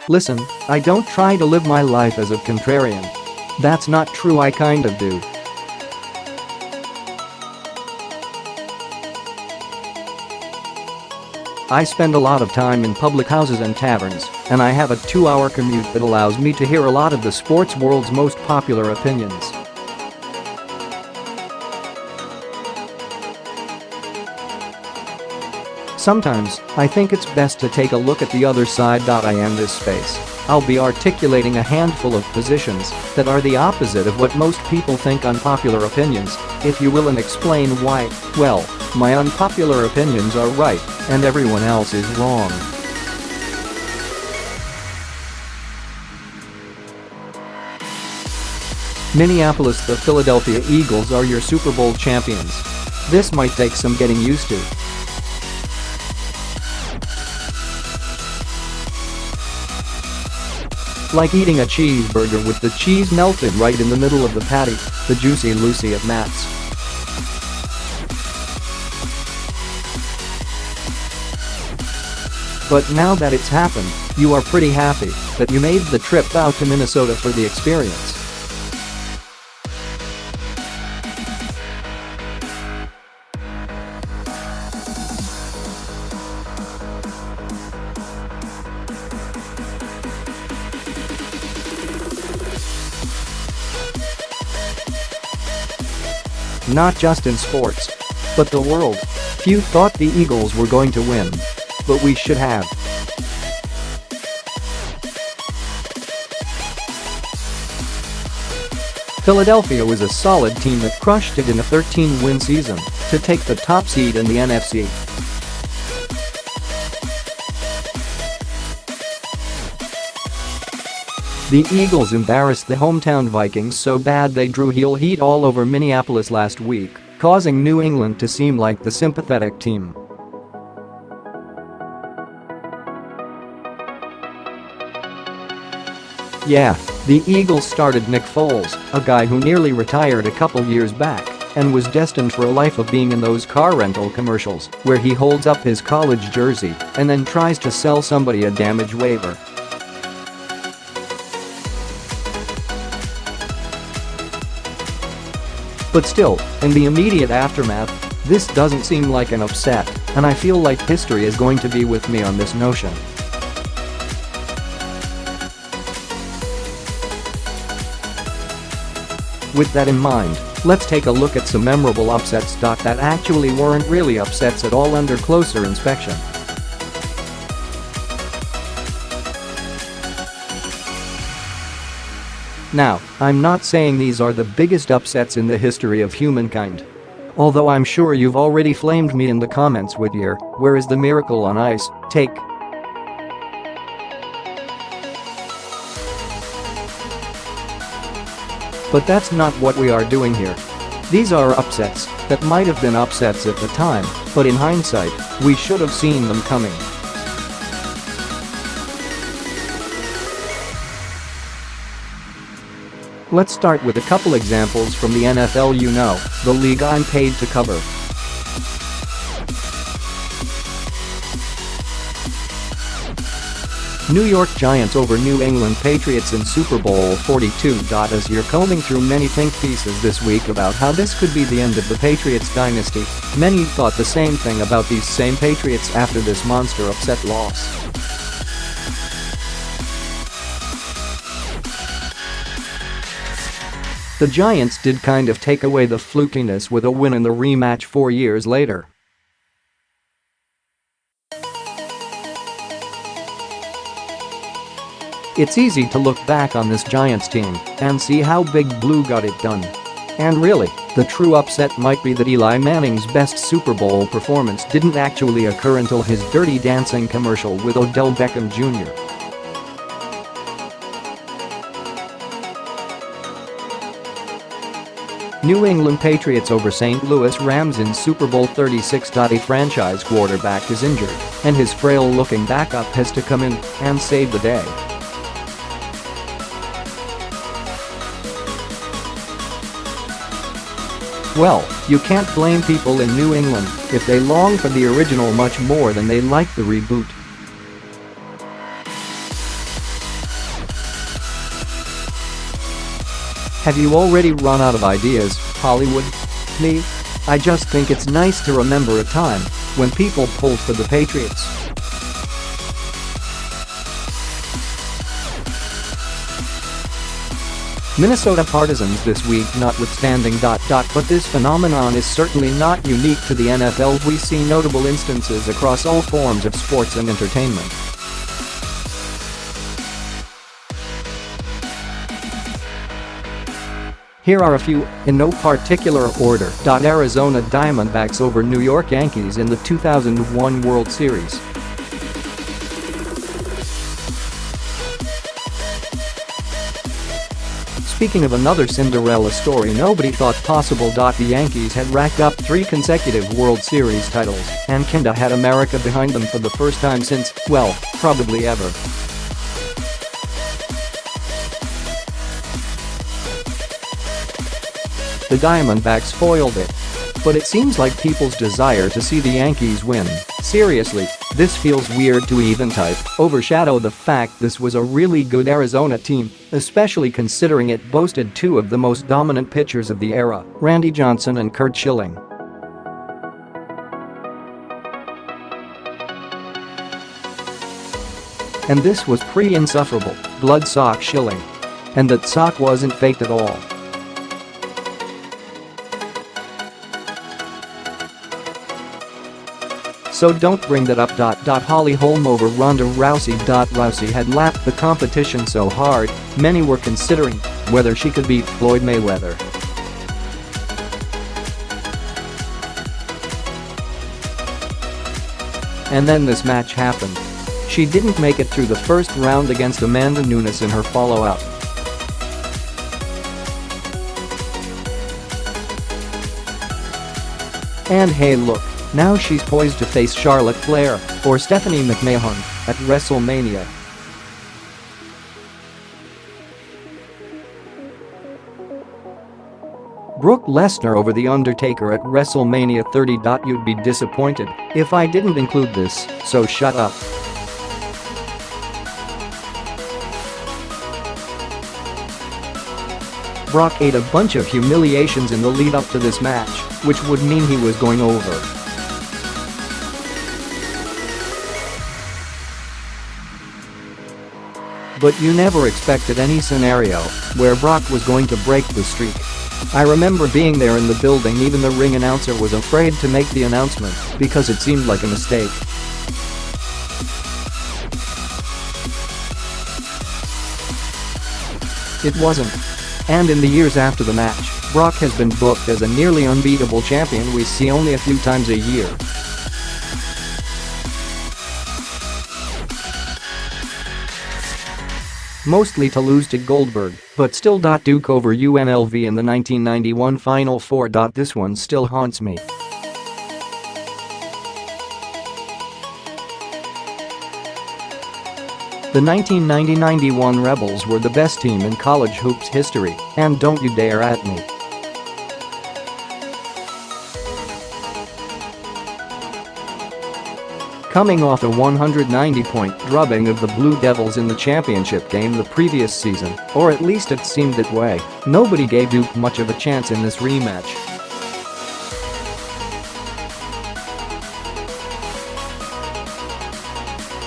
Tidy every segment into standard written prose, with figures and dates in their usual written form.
Listen, I don't try to live my life as a contrarian. That's not true, I kind of do. I spend a lot of time in public houses and taverns, and I have a 2-hour commute that allows me to hear a lot of the sports world's most popular opinions. Sometimes, I think it's best to take a look at the other side. In this space, I'll be articulating a handful of positions that are the opposite of what most people think. Unpopular opinions, if you will, and explain why. Well, my unpopular opinions are right, and everyone else is wrong. Minneapolis The Philadelphia Eagles are your Super Bowl champions. This might take some getting used to. Like eating a cheeseburger with the cheese melted right in the middle of the patty, the Jucy Lucy of Matt's. But now that it's happened, you are pretty happy that you made the trip out to Minnesota for the experience. Not just in sports, but the world. Few thought the Eagles were going to win. But we should have. Philadelphia was a solid team that crushed it in a 13-win season to take the top seed in the NFC. The Eagles embarrassed the hometown Vikings so bad they drew heel heat all over Minneapolis last week, causing New England to seem like the sympathetic team. Yeah, the Eagles started Nick Foles, a guy who nearly retired a couple years back and was destined for a life of being in those car rental commercials where he holds up his college jersey and then tries to sell somebody a damage waiver. But still, in the immediate aftermath, this doesn't seem like an upset, and I feel like history is going to be with me on this notion. With that in mind, let's take a look at some memorable upsets that actually weren't really upsets at all under closer inspection. Now, I'm not saying these are the biggest upsets in the history of humankind. Although I'm sure you've already flamed me in the comments with your "where is the miracle on ice" take. But that's not what we are doing here. These are upsets that might have been upsets at the time, but in hindsight, we should have seen them coming. Let's start with a couple examples from the NFL, the league I'm paid to cover. New York Giants over New England Patriots in Super Bowl XLII.As. You're combing through many think pieces this week about how this could be the end of the Patriots dynasty. Many thought the same thing about these same Patriots after this monster upset loss. The Giants did kind of take away the flukiness with a win in the rematch 4 years later. It's easy to look back on this Giants team and see how Big Blue got it done. And really, the true upset might be that Eli Manning's best Super Bowl performance didn't actually occur until his Dirty Dancing commercial with Odell Beckham Jr. New England Patriots over St. Louis Rams in Super Bowl XXXVI.A. Franchise quarterback is injured, and his frail-looking backup has to come in and save the day. Well, you can't blame people in New England if they long for the original much more than they like the reboot. Have you already run out of ideas, Hollywood? Me? I just think it's nice to remember a time when people pulled for the Patriots. Minnesota partisans this week notwithstanding. But this phenomenon is certainly not unique to the NFL. We see notable instances across all forms of sports and entertainment. Here are a few, in no particular order. Arizona Diamondbacks over New York Yankees in the 2001 World Series. Speaking of another Cinderella story nobody thought possible. The Yankees had racked up 3 consecutive World Series titles, and kinda had America behind them for the first time since, well, probably ever. The Diamondbacks foiled it. But it seems like people's desire to see the Yankees win, seriously, this feels weird to even type, overshadow the fact this was a really good Arizona team, especially considering it boasted 2 of the most dominant pitchers of the era, Randy Johnson and Curt Schilling. And this was pre-insufferable, blood sock Schilling. And that sock wasn't faked at all. So don't bring that up. Holly Holm over Ronda Rousey. Rousey had lapped the competition so hard, many were considering whether she could beat Floyd Mayweather. And then this match happened. She didn't make it through the first round against Amanda Nunes in her follow-up. And hey look, now she's poised to face Charlotte Flair or Stephanie McMahon at WrestleMania. Brock Lesnar over The Undertaker at WrestleMania 30. You'd be disappointed if I didn't include this, so shut up. Brock ate a bunch of humiliations in the lead up to this match, which would mean he was going over. But you never expected any scenario where Brock was going to break the streak. I remember being there in the building. Even the ring announcer was afraid to make the announcement because it seemed like a mistake. It wasn't. And in the years after the match, Brock has been booked as a nearly unbeatable champion we see only a few times a year. Mostly to lose to Goldberg, but still. Duke over UNLV in the 1991 Final Four. This one still haunts me. The 1990-91 Rebels were the best team in college hoops history, and don't you dare at me. Coming off a 190-point drubbing of the Blue Devils in the championship game the previous season, or at least it seemed that way, nobody gave Duke much of a chance in this rematch.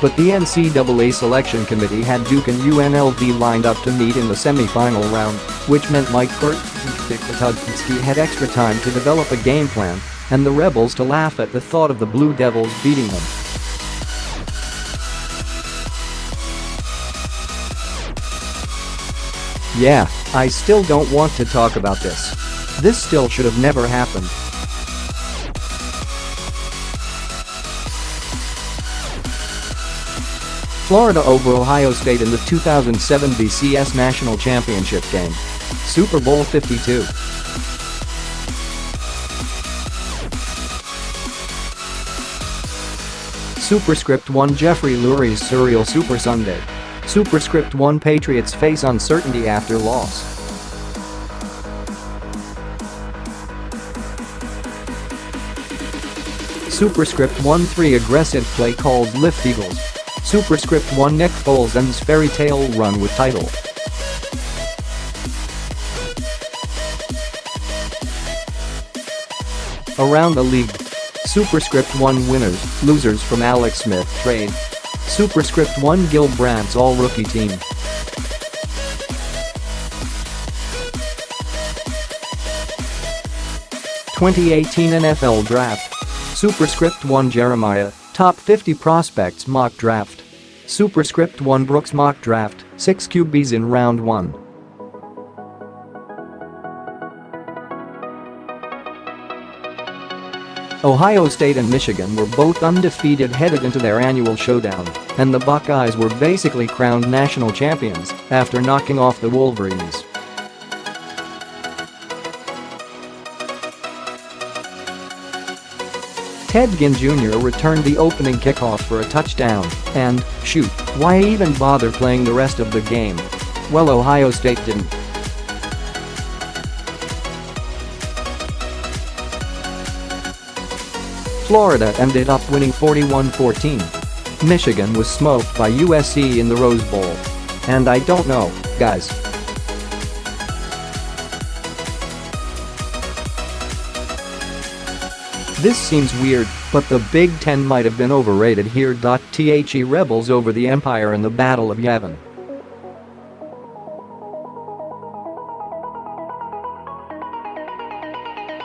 But the NCAA selection committee had Duke and UNLV lined up to meet in the semi-final round, which meant Mike Kurtzinski had extra time to develop a game plan, and the Rebels to laugh at the thought of the Blue Devils beating them. Yeah, I still don't want to talk about this. This still should have never happened. Florida over Ohio State in the 2007 BCS National Championship game. Super Bowl XLII. Superscript 1 Jeffrey Lurie's surreal Super Sunday. Superscript 1 Patriots face uncertainty after loss. Superscript 1 3 aggressive play called lift Eagles. Superscript 1 Nick Foles ends fairy tale run with title. Around the league. Superscript 1 winners, losers from Alex Smith trade. Superscript 1 Gil Brandt's all-rookie team. '18 NFL Draft. Superscript 1 Jeremiah, top 50 prospects mock draft. Superscript 1 Brooks mock draft, 6 QBs in round 1. Ohio State and Michigan were both undefeated headed into their annual showdown, and the Buckeyes were basically crowned national champions after knocking off the Wolverines. Ted Ginn Jr. returned the opening kickoff for a touchdown, and, shoot, why even bother playing the rest of the game? Well, Ohio State didn't. Florida ended up winning 41-14. Michigan was smoked by USC in the Rose Bowl. And I don't know, guys. This seems weird, but the Big Ten might have been overrated here. The Rebels over the Empire in the Battle of Yavin.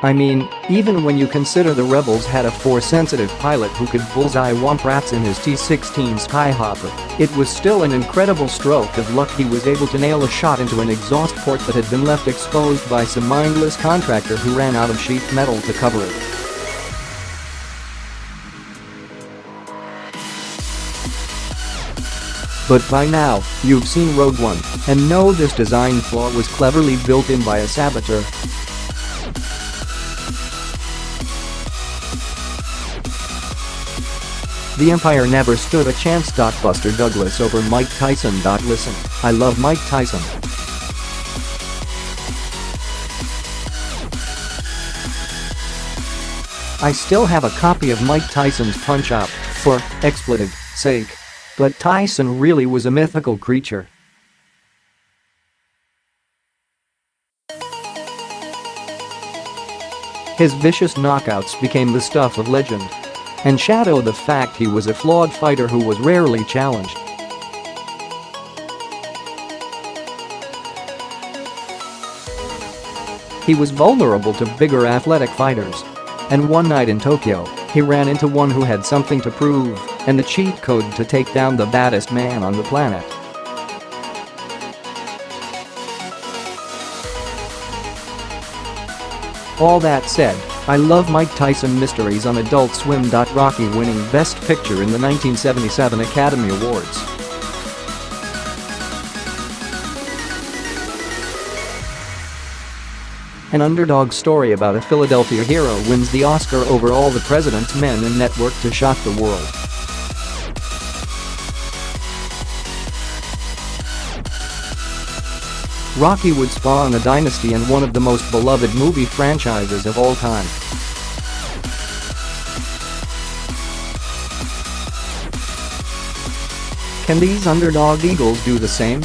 I mean, even when you consider the Rebels had a Force-sensitive pilot who could bullseye womp rats in his T-16 Skyhopper, it was still an incredible stroke of luck he was able to nail a shot into an exhaust port that had been left exposed by some mindless contractor who ran out of sheet metal to cover it. But by now, you've seen Rogue One and know this design flaw was cleverly built in by a saboteur. The Empire never stood a chance. Buster Douglas over Mike Tyson. Listen, I love Mike Tyson. I still have a copy of Mike Tyson's Punch-Out! For expletive sake. But Tyson really was a mythical creature. His vicious knockouts became the stuff of legend and shadow the fact he was a flawed fighter who was rarely challenged. He was vulnerable to bigger athletic fighters. And one night in Tokyo, he ran into one who had something to prove and the cheat code to take down the baddest man on the planet. All that said, I love Mike Tyson mysteries on Adult Swim. Rocky winning Best Picture in the 1977 Academy Awards. An underdog story about a Philadelphia hero wins the Oscar over All the President's Men and Network to shock the world. Rocky would spawn a dynasty and one of the most beloved movie franchises of all time. Can these underdog Eagles do the same?